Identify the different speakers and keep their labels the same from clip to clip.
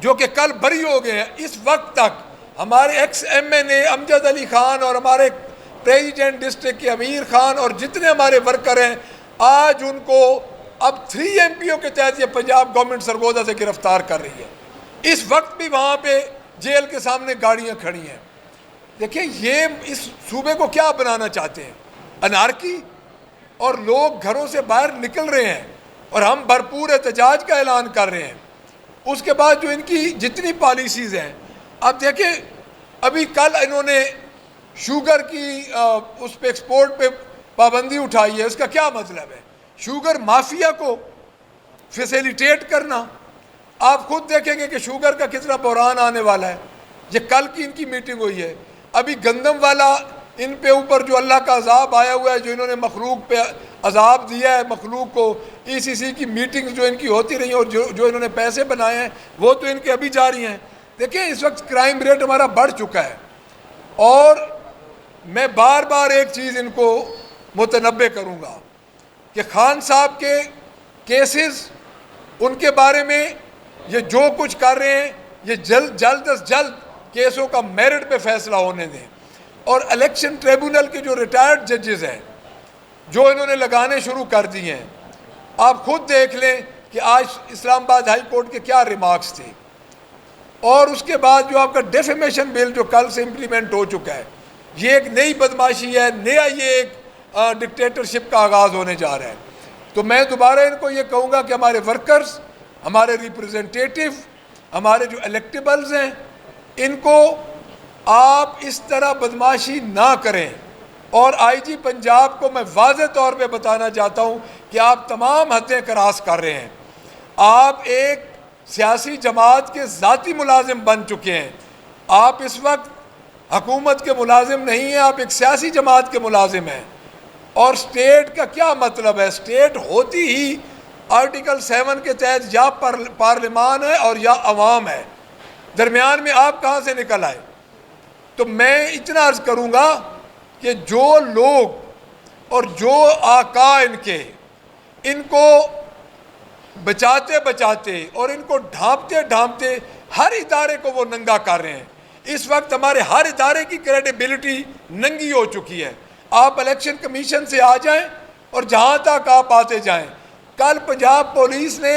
Speaker 1: جو کہ کل بری ہو گئے ہیں، اس وقت تک ہمارے ایکس ایم این اے امجد علی خان اور ہمارے پریزیڈنٹ ڈسٹرکٹ کے امیر خان اور جتنے ہمارے ورکر ہیں، آج ان کو اب 3 MPO کے تحت یہ پنجاب گورنمنٹ سرگودا سے گرفتار کر رہی ہے۔ اس وقت بھی وہاں پہ جیل کے سامنے گاڑیاں کھڑی ہیں۔ دیکھیں یہ اس صوبے کو کیا بنانا چاہتے ہیں؟ انارکی، اور لوگ گھروں سے باہر نکل رہے ہیں اور ہم بھرپور احتجاج کا اعلان کر رہے ہیں۔ اس کے بعد جو ان کی جتنی پالیسیز ہیں، اب دیکھیں ابھی کل انہوں نے شوگر کی اس پہ ایکسپورٹ پہ پابندی اٹھائی ہے۔ اس کا کیا مطلب ہے؟ شوگر مافیا کو فیسیلیٹیٹ کرنا۔ آپ خود دیکھیں گے کہ شوگر کا کتنا بحران آنے والا ہے۔ یہ کل کی ان کی میٹنگ ہوئی ہے۔ ابھی گندم والا ان پہ اوپر جو اللہ کا عذاب آیا ہوا ہے، جو انہوں نے مخلوق پہ عذاب دیا ہے مخلوق کو، ECC کی میٹنگ جو ان کی ہوتی رہی ہیں اور جو انہوں نے پیسے بنائے ہیں وہ تو ان کے ابھی جاری ہیں۔ دیکھیں اس وقت کرائم ریٹ ہمارا بڑھ چکا ہے، اور میں بار بار ایک چیز ان کو متنبہ کروں گا کہ خان صاحب کے کیسز، ان کے بارے میں یہ جو کچھ کر رہے ہیں، یہ جلد از جلد کیسوں کا میرٹ پہ فیصلہ ہونے دیں۔ اور الیکشن ٹریبونل کے جو ریٹائرڈ ججز ہیں جو انہوں نے لگانے شروع کر دی ہیں، آپ خود دیکھ لیں کہ آج اسلام آباد ہائی کورٹ کے کیا ریمارکس تھے۔ اور اس کے بعد جو آپ کا ڈیفیمیشن بل جو کل سے امپلیمنٹ ہو چکا ہے، یہ ایک نئی بدماشی ہے، نیا یہ ایک ڈکٹیٹرشپ کا آغاز ہونے جا رہا ہے۔ تو میں دوبارہ ان کو یہ کہوں گا کہ ہمارے ورکرز، ہمارے ریپریزنٹیٹیو، ہمارے جو الیکٹیبلز ہیں، ان کو آپ اس طرح بدماشی نہ کریں۔ اور IG پنجاب کو میں واضح طور پہ بتانا چاہتا ہوں کہ آپ تمام حدیں کراس کر رہے ہیں۔ آپ ایک سیاسی جماعت کے ذاتی ملازم بن چکے ہیں۔ آپ اس وقت حکومت کے ملازم نہیں ہیں، آپ ایک سیاسی جماعت کے ملازم ہیں۔ اور سٹیٹ کا کیا مطلب ہے؟ سٹیٹ ہوتی ہی آرٹیکل 7 کے تحت یا پارلیمان ہے اور یا عوام ہے، درمیان میں آپ کہاں سے نکل آئے؟ تو میں اتنا عرض کروں گا کہ جو لوگ اور جو آقا ان کے، ان کو بچاتے اور ان کو ڈھانپتے ہر ادارے کو وہ ننگا کر رہے ہیں۔ اس وقت ہمارے ہر ادارے کی کریڈیبلٹی ننگی ہو چکی ہے۔ آپ الیکشن کمیشن سے آ جائیں اور جہاں تک آپ آتے جائیں۔ کل پنجاب پولیس نے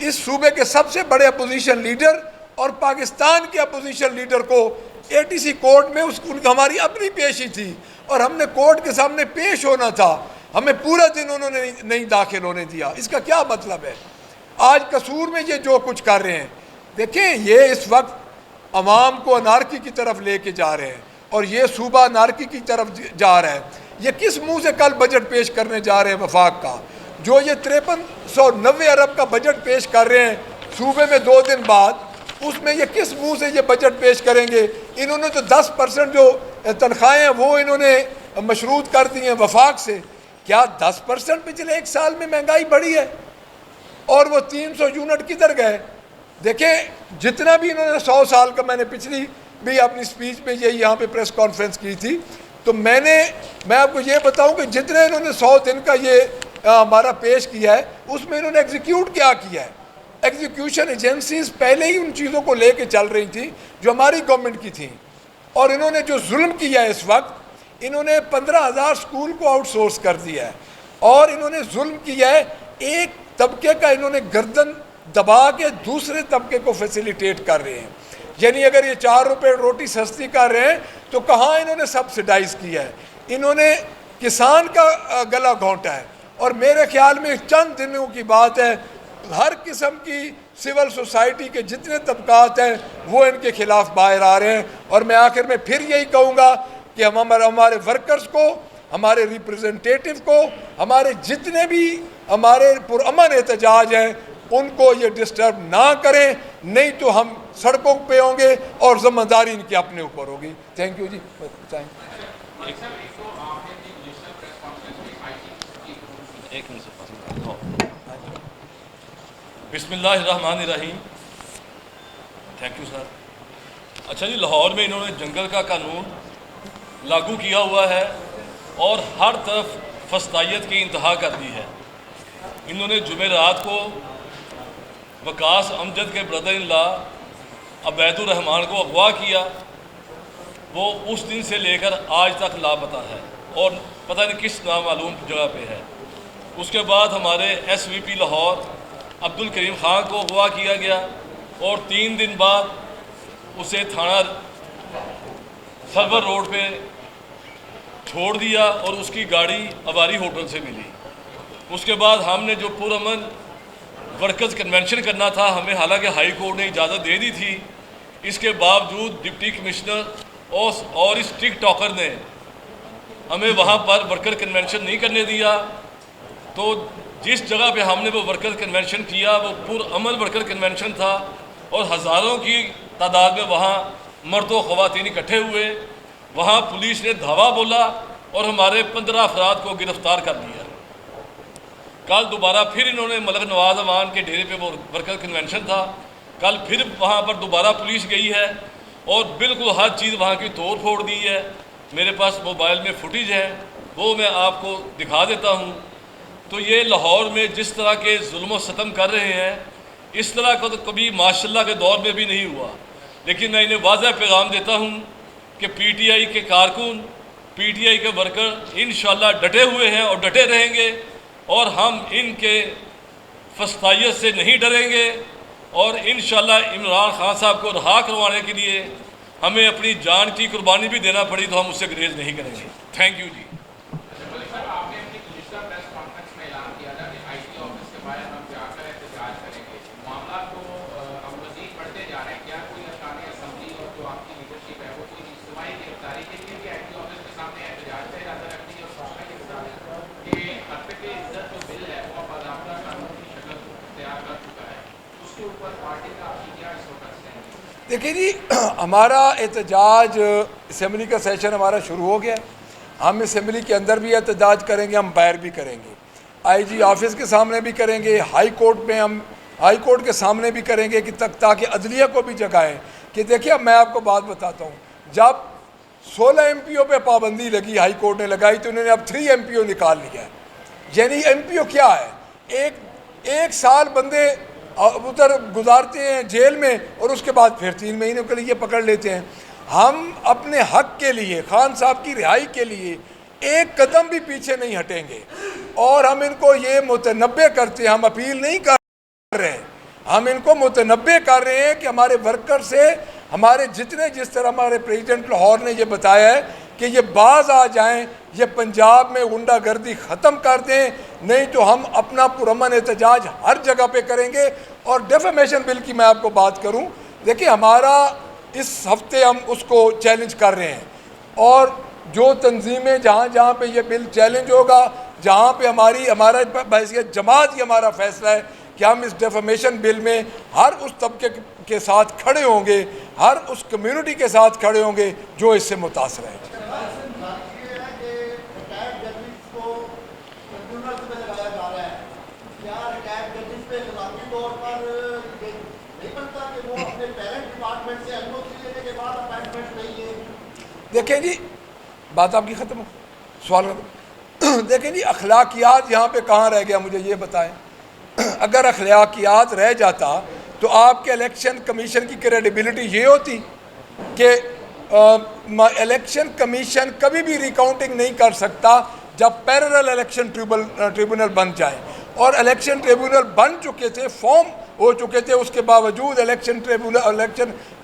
Speaker 1: اس صوبے کے سب سے بڑے اپوزیشن لیڈر اور پاکستان کے اپوزیشن لیڈر کو ATC کورٹ میں ہماری اپنی پیشی تھی اور ہم نے کورٹ کے سامنے پیش ہونا تھا، ہمیں پورا دن انہوں نے نہیں داخل ہونے دیا۔ اس کا کیا مطلب ہے؟ آج قصور میں یہ جو کچھ کر رہے ہیں، دیکھیں یہ اس وقت عوام کو انارکی کی طرف لے کے جا رہے ہیں اور یہ صوبہ انارکی کی طرف جا رہا ہے۔ یہ کس منہ سے کل بجٹ پیش کرنے جا رہے ہیں وفاق کا؟ جو یہ 5390 ارب کا بجٹ پیش کر رہے ہیں صوبے میں 2 دن بعد، اس میں یہ کس منہ سے یہ بجٹ پیش کریں گے؟ انہوں نے تو 10% جو تنخواہیں ہیں وہ انہوں نے مشروط کر دی ہیں وفاق سے۔ کیا 10% پچھلے 1 سال میں مہنگائی بڑھی ہے؟ اور وہ 300 یونٹ کدھر گئے؟ دیکھیں جتنا بھی انہوں نے 100 سال کا، میں نے پچھلی بھی اپنی سپیچ میں یہاں پہ پریس کانفرنس کی تھی، تو میں آپ کو یہ بتاؤں کہ جتنے انہوں نے 100 دن کا یہ ہمارا پیش کیا ہے، اس میں انہوں نے ایگزیکیوٹ کیا ہے؟ ایگزیکیوشن ایجنسیز پہلے ہی ان چیزوں کو لے کے چل رہی تھیں جو ہماری گورنمنٹ کی تھیں۔ اور انہوں نے جو ظلم کیا ہے اس وقت، انہوں نے 15,000 سکول کو آؤٹ سورس کر دیا ہے، اور انہوں نے ظلم کیا ہے ایک طبقے کا، انہوں نے گردن دبا کے دوسرے طبقے کو فیسیلیٹیٹ کر رہے ہیں۔ یعنی اگر یہ 4 روپے روٹی سستی کر رہے ہیں تو کہاں انہوں نے سبسیڈائز کیا ہے؟ انہوں نے کسان کا گلا گھونٹا ہے۔ اور میرے خیال میں چند دنوں کی بات ہے، ہر قسم کی سول سوسائٹی کے جتنے طبقات ہیں وہ ان کے خلاف باہر آ رہے ہیں۔ اور میں آخر میں پھر یہی کہوں گا کہ ہمارے ورکرز کو، ہمارے ریپریزنٹیٹیو کو، ہمارے جتنے بھی ہمارے پرامن احتجاج ہیں ان کو یہ ڈسٹرب نہ کریں، نہیں تو ہم سڑکوں پہ ہوں گے اور ذمہ داری ان کے اپنے اوپر ہوگی۔ تھینک یو جی۔
Speaker 2: بسم اللہ الرحمن الرحیم۔ Thank you sir. اچھا جی، لاہور میں انہوں نے جنگل کا قانون لاگو کیا ہوا ہے اور ہر طرف فسطائیت کی انتہا کر دی ہے۔ انہوں نے جمعرات کو وقاص امجد کے بردر ان لا عبید الرحمان کو اغوا کیا، وہ اس دن سے لے کر آج تک لاپتہ ہے اور پتہ نہیں کس نامعلوم جگہ پہ ہے۔ اس کے بعد ہمارے ایس وی پی لاہور عبد الکریم خان کو اغوا کیا گیا اور 3 دن بعد اسے تھانہ سرور روڈ پہ چھوڑ دیا اور اس کی گاڑی اواری ہوٹل سے ملی۔ اس کے بعد ہم نے جو پرامن ورکرز کنونشن کرنا تھا، ہمیں حالانکہ ہائی کورٹ نے اجازت دے دی تھی، اس کے باوجود ڈپٹی کمشنر اور اس ٹک ٹاکر نے ہمیں وہاں پر ورکر کنونشن نہیں کرنے دیا۔ تو جس جگہ پہ ہم نے وہ ورکر کنونشن کیا وہ پرامن ورکر کنونشن تھا اور ہزاروں کی تعداد میں وہاں مرد و خواتین اکٹھے ہوئے۔ وہاں پولیس نے دھاوا بولا اور ہمارے 15 افراد کو گرفتار کر لیا۔ کل دوبارہ پھر انہوں نے ملک نواز امان کے ڈیرے پہ وہ ورکر کنونشن تھا، کل پھر وہاں پر دوبارہ پولیس گئی ہے اور بالکل ہر چیز وہاں کی توڑ پھوڑ دی ہے۔ میرے پاس موبائل میں فوٹیج ہے، وہ میں آپ کو دکھا دیتا ہوں۔ تو یہ لاہور میں جس طرح کے ظلم و ستم کر رہے ہیں، اس طرح کا تو کبھی ماشاءاللہ کے دور میں بھی نہیں ہوا۔ لیکن میں انہیں واضح پیغام دیتا ہوں کہ پی ٹی آئی کے کارکن، پی ٹی آئی کے ورکر انشاءاللہ ڈٹے ہوئے ہیں اور ڈٹے رہیں گے، اور ہم ان کے فسطائیت سے نہیں ڈریں گے، اور انشاءاللہ عمران خان صاحب کو رہا کروانے کے لیے ہمیں اپنی جان کی قربانی بھی دینا پڑی تو ہم اس سے گریز نہیں کریں گے۔ تھینک یو جی۔
Speaker 1: دیکھیں جی، ہمارا احتجاج اسمبلی کا سیشن ہمارا شروع ہو گیا ہے۔ ہم اسمبلی کے اندر بھی احتجاج کریں گے، ہم باہر بھی کریں گے، آئی جی آفس کے سامنے بھی کریں گے، ہائی کورٹ میں ہم ہائی کورٹ کے سامنے بھی کریں گے کہ تاکہ عدلیہ کو بھی جگائیں کہ دیکھیں۔ اب میں آپ کو بات بتاتا ہوں، جب 16 ایم پی او پہ پابندی لگی، ہائی کورٹ نے لگائی، تو انہوں نے اب 3 ایم پی او نکال لیا ہے۔ یعنی ایم پی او کیا ہے؟ ایک سال بندے ادھر گزارتے ہیں جیل میں اور اس کے بعد پھر 3 مہینے کے لیے پکڑ لیتے ہیں۔ ہم اپنے حق کے لیے، خان صاحب کی رہائی کے لیے ایک قدم بھی پیچھے نہیں ہٹیں گے، اور ہم ان کو یہ متنبع کرتے ہیں، ہم اپیل نہیں کر رہے ہیں، ہم ان کو متنبع کر رہے ہیں کہ ہمارے ورکر سے ہمارے جتنے، جس طرح ہمارے پریزیڈنٹ لاہور نے یہ بتایا ہے کہ یہ باز آ جائیں، یہ پنجاب میں غنڈہ گردی ختم کر دیں، نہیں تو ہم اپنا پرامن احتجاج ہر جگہ پہ کریں گے۔ اور ڈیفیمیشن بل کی میں آپ کو بات کروں، دیکھیں ہمارا اس ہفتے ہم اس کو چیلنج کر رہے ہیں، اور جو تنظیمیں جہاں جہاں پہ یہ بل چیلنج ہوگا، جہاں پہ ہمارا بحیثیت جماعت یہ ہمارا فیصلہ ہے کہ ہم اس ڈیفیمیشن بل میں ہر اس طبقے کے ساتھ کھڑے ہوں گے، ہر اس کمیونٹی کے ساتھ کھڑے ہوں گے جو اس سے متاثر ہے۔ دیکھیں جی، بات آپ کی ختم ہو، سوال ختم۔ دیکھیں جی، اخلاقیات یہاں پہ کہاں رہ گیا، مجھے یہ بتائیں۔ اگر اخلاقیات رہ جاتا تو آپ کے الیکشن کمیشن کی کریڈیبلٹی یہ ہوتی کہ الیکشن کمیشن کبھی بھی ریکاؤنٹنگ نہیں کر سکتا جب پیرلل الیکشن ٹریبونل بن جائے، اور الیکشن ٹریبونل بن چکے تھے، فارم ہو چکے تھے، اس کے باوجود الیکشن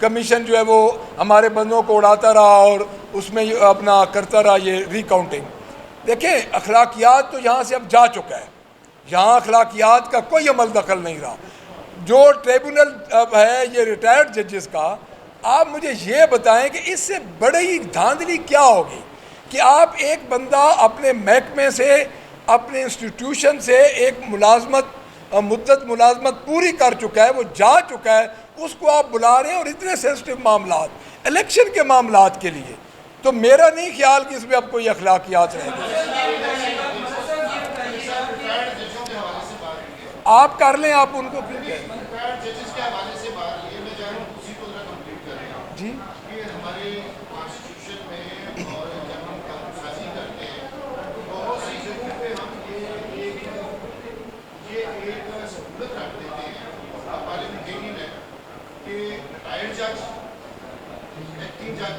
Speaker 1: کمیشن جو ہے وہ ہمارے بندوں کو اڑاتا رہا اور اس میں اپنا کرتا رہا یہ ریکاؤنٹنگ۔ دیکھیں، اخلاقیات تو یہاں سے اب جا چکا ہے، یہاں اخلاقیات کا کوئی عمل دخل نہیں رہا۔ جو ٹریبونل ہے یہ ریٹائرڈ ججز کا، آپ مجھے یہ بتائیں کہ اس سے بڑی دھاندلی کیا ہوگی کہ آپ ایک بندہ اپنے محکمے سے، اپنے انسٹیٹیوشن سے ایک مدت ملازمت پوری کر چکا ہے، وہ جا چکا ہے، اس کو آپ بلا رہے ہیں، اور اتنے سینسٹیو معاملات، الیکشن کے معاملات کے لیے، تو میرا نہیں خیال کہ اس میں اب کوئی اخلاقیات رہ گئی۔ آپ کر لیں، آپ ان کو کیوں کہیں جی؟
Speaker 3: کہ retired judge, acting judge,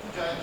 Speaker 3: to judge,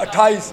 Speaker 1: 28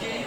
Speaker 4: JUIF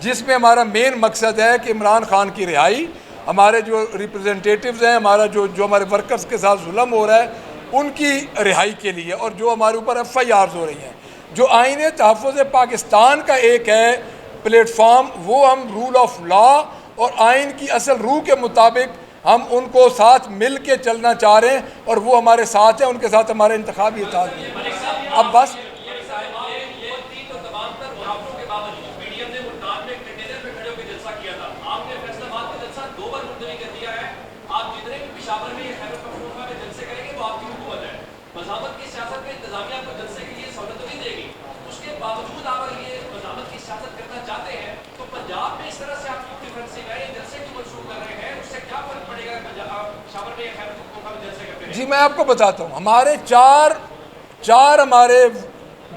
Speaker 1: جس میں ہمارا مین مقصد ہے کہ عمران خان کی رہائی، ہمارے جو ریپرزنٹیٹیوز ہیں، ہمارا جو ہمارے ورکرز کے ساتھ ظلم ہو رہا ہے ان کی رہائی کے لیے، اور جو ہمارے اوپر FIRs ہو رہی ہیں، جو آئین تحفظ پاکستان کا ایک ہے پلیٹ فارم، وہ ہم رول آف لا اور آئین کی اصل روح کے مطابق ہم ان کو ساتھ مل کے چلنا چاہ رہے ہیں، اور وہ ہمارے ساتھ ہیں، ان کے ساتھ ہمارے انتخابی اتحاد بھی ہے۔ اب بس جی میں آپ کو بتاتا ہوں، ہمارے چار ہمارے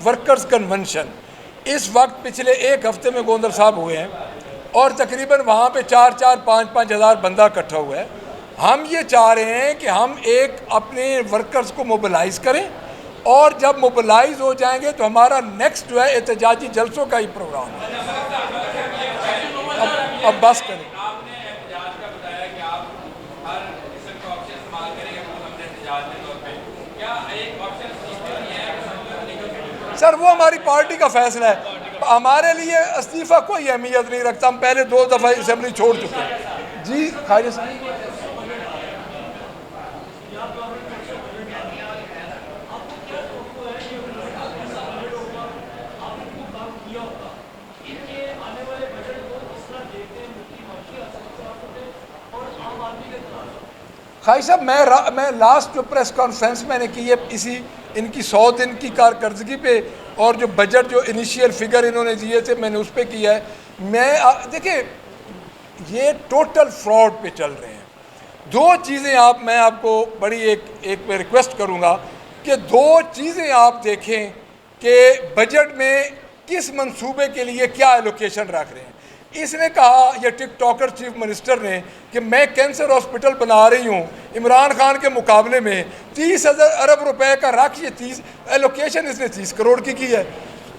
Speaker 1: ورکرز کنونشن اس وقت پچھلے ایک ہفتے میں گوندر صاحب ہوئے ہیں، اور تقریباً وہاں پہ 4-5 ہزار بندہ اکٹھا ہوا ہے۔ ہم یہ چاہ رہے ہیں کہ ہم ایک اپنے ورکرز کو موبلائز کریں، اور جب موبلائز ہو جائیں گے تو ہمارا نیکسٹ جو ہے احتجاجی جلسوں کا ہی پروگرام ہے۔ اب بس کریں۔ سر وہ ہماری پارٹی کا فیصلہ ہے، ہمارے لیے استعفیٰ کوئی اہمیت نہیں رکھتا، ہم پہلے 2 دفعہ اسمبلی چھوڑ چکے ہیں۔ جی خواجہ صاحب، خواجہ صاحب میں لاسٹ جو پریس کانفرنس میں نے کی ہے ان کی 100 دن کی کارکردگی پہ، اور جو بجٹ جو انیشیل فگر انہوں نے دیے تھے میں نے اس پہ کیا ہے۔ دیکھیں یہ ٹوٹل فراڈ پہ چل رہے ہیں۔ 2 چیزیں میں آپ کو بڑی ایک میں ریکویسٹ کروں گا کہ 2 چیزیں آپ دیکھیں کہ بجٹ میں کس منصوبے کے لیے کیا ایلوکیشن رکھ رہے ہیں۔ اس نے کہا، یہ ٹک ٹاکر چیف منسٹر نے، کہ میں کینسر ہاسپٹل بنا رہی ہوں عمران خان کے مقابلے میں 30 ارب روپے کا رکھ، یہ 30 ایلوکیشن اس نے 30 کروڑ کی ہے۔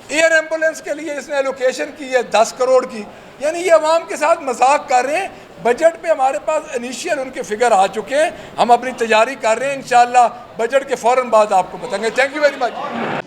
Speaker 1: ایئر ایمبولنس کے لیے اس نے ایلوکیشن کی ہے 10 کروڑ کی۔ یعنی یہ عوام کے ساتھ مذاق کر رہے ہیں۔ بجٹ پہ ہمارے پاس انیشیل ان کے فگر آ چکے ہیں، ہم اپنی تیاری کر رہے ہیں، انشاءاللہ بجٹ کے فوراً بعد آپ کو بتائیں گے۔ Thank you very much.